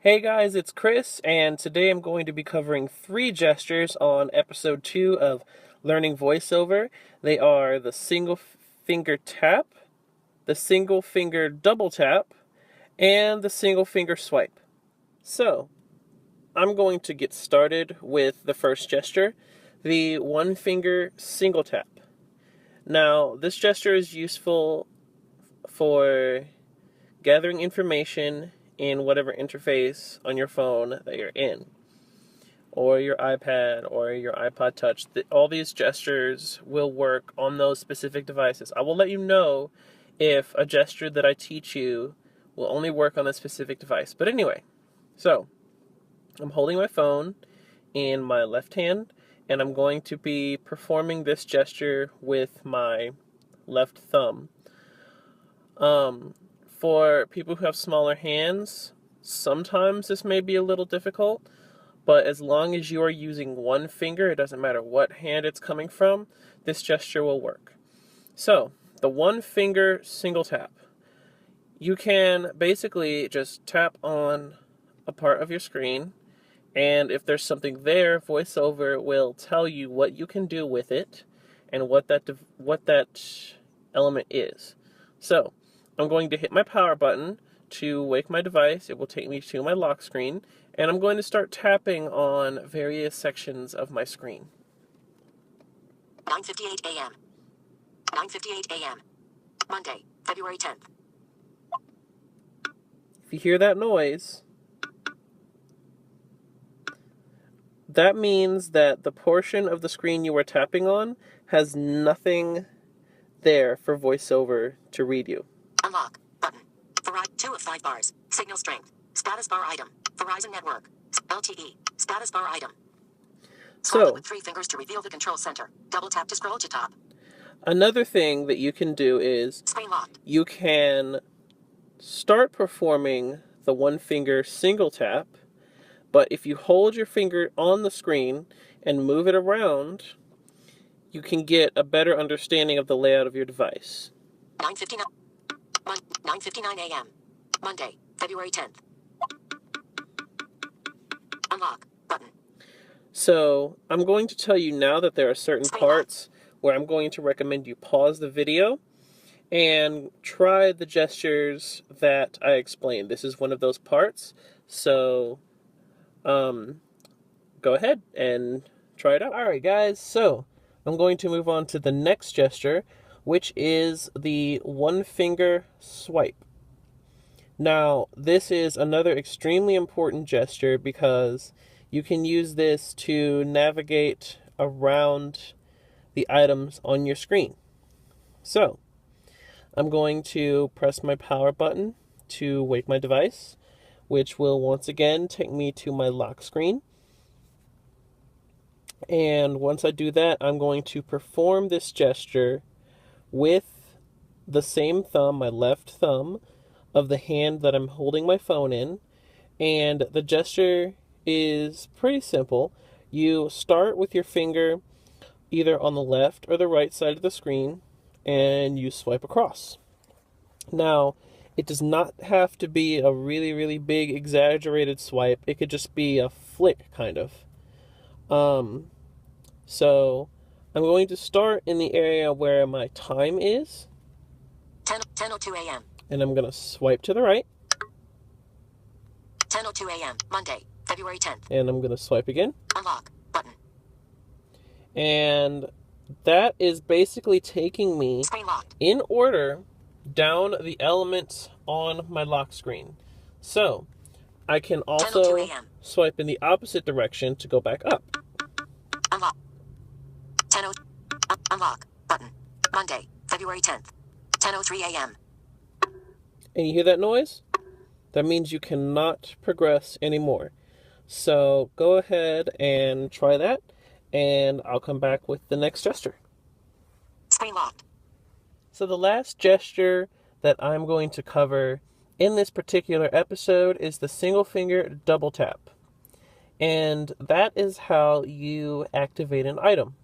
Hey guys, it's Chris, and today I'm going to be covering 3 gestures on episode 2 of Learning VoiceOver. They are the single finger tap, the single finger double tap, and the single finger swipe. So, I'm going to get started with the first gesture, the one finger single tap. Now, this gesture is useful for gathering information in whatever interface on your phone that you're in, or your iPad or your iPod Touch. All these gestures will work on those specific devices. I will let you know if a gesture that I teach you will only work on a specific device. But anyway, so I'm holding my phone in my left hand, and I'm going to be performing this gesture with my left thumb. For people who have smaller hands, sometimes this may be a little difficult, but as long as you are using one finger, it doesn't matter what hand it's coming from, this gesture will work. So, the one finger single tap. You can basically just tap on a part of your screen, and if there's something there, VoiceOver will tell you what you can do with it and what that element is. So, I'm going to hit my power button to wake my device. It will take me to my lock screen, and I'm going to start tapping on various sections of my screen. 9:58 a.m. 9:58 a.m. Monday, February 10th. If you hear that noise, that means that the portion of the screen you are tapping on has nothing there for VoiceOver to read you. Unlock button. Verizon 2 of 5 bars. Signal strength. Status bar item. Verizon network. LTE. Status bar item. Scroll it with 3 fingers to reveal the control center. Double tap to scroll to top. Another thing that you can do is screen locked. You can start performing the one finger single tap, but if you hold your finger on the screen and move it around, you can get a better understanding of the layout of your device. 9:59 a.m. Monday, February 10th. Unlock button. So, I'm going to tell you now that there are certain parts where I'm going to recommend you pause the video and try the gestures that I explained. This is one of those parts, so go ahead and try it out. Alright guys, so I'm going to move on to the next gesture, which is the one finger swipe. Now, this is another extremely important gesture because you can use this to navigate around the items on your screen. So, I'm going to press my power button to wake my device, which will once again take me to my lock screen. And once I do that, I'm going to perform this gesture with the same thumb, my left thumb, of the hand that I'm holding my phone in. And the gesture is pretty simple. You start with your finger either on the left or the right side of the screen, and you swipe across. Now, it does not have to be a really, really big, exaggerated swipe. It could just be a flick, kind of. So, I'm going to start in the area where my time is. 10:02 a.m. And I'm going to swipe to the right. 10:02 a.m. Monday, February 10th. And I'm going to swipe again. Unlock button. And that is basically taking me in order down the elements on my lock screen. So, I can also swipe in the opposite direction to go back up. Unlock. Unlock button. Monday, February 10th. 10:03 a.m. And you hear that noise? That means you cannot progress anymore. So, go ahead and try that, and I'll come back with the next gesture. Screen locked. So the last gesture that I'm going to cover in this particular episode is the single finger double tap. And that is how you activate an item.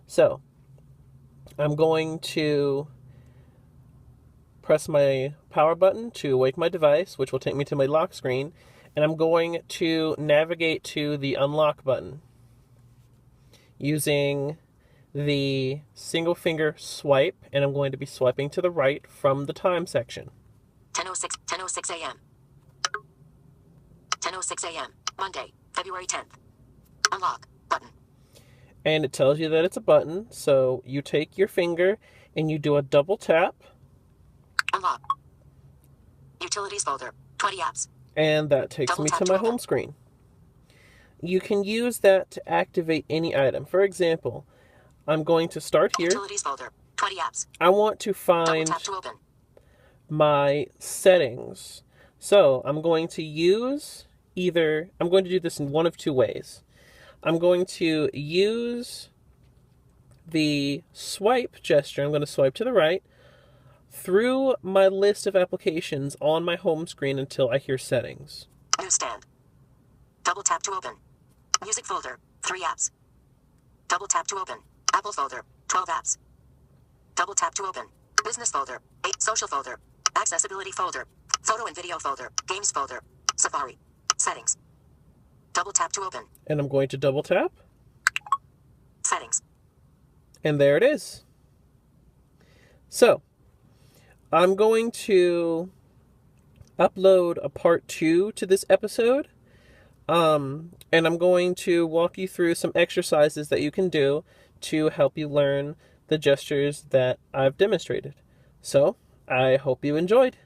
So, I'm going to press my power button to wake my device, which will take me to my lock screen, and I'm going to navigate to the unlock button using the single finger swipe, and I'm going to be swiping to the right from the time section. 10:06 a.m. 10:06 a.m. Monday, February 10th. Unlock button. And it tells you that it's a button, so you take your finger and you do a double tap. Unlock. Utilities folder, 20 apps. And that takes me to my home screen. You can use that to activate any item. For example, I'm going to start here. Utilities folder, 20 apps. I want to find tap to open. My settings. So I'm going to use I'm going to do this in one of two ways. I'm going to use the swipe gesture. I'm going to swipe to the right through my list of applications on my home screen until I hear settings. Newsstand. Double tap to open. Music folder, 3 apps. Double tap to open. Apple folder, 12 apps. Double tap to open. Business folder, 8. Social folder. Accessibility folder. Photo and video folder. Games folder. Safari. Settings. Double tap to open. And I'm going to double tap. Settings. And there it is. So, I'm going to upload a part 2 to this episode. And I'm going to walk you through some exercises that you can do to help you learn the gestures that I've demonstrated. So, I hope you enjoyed.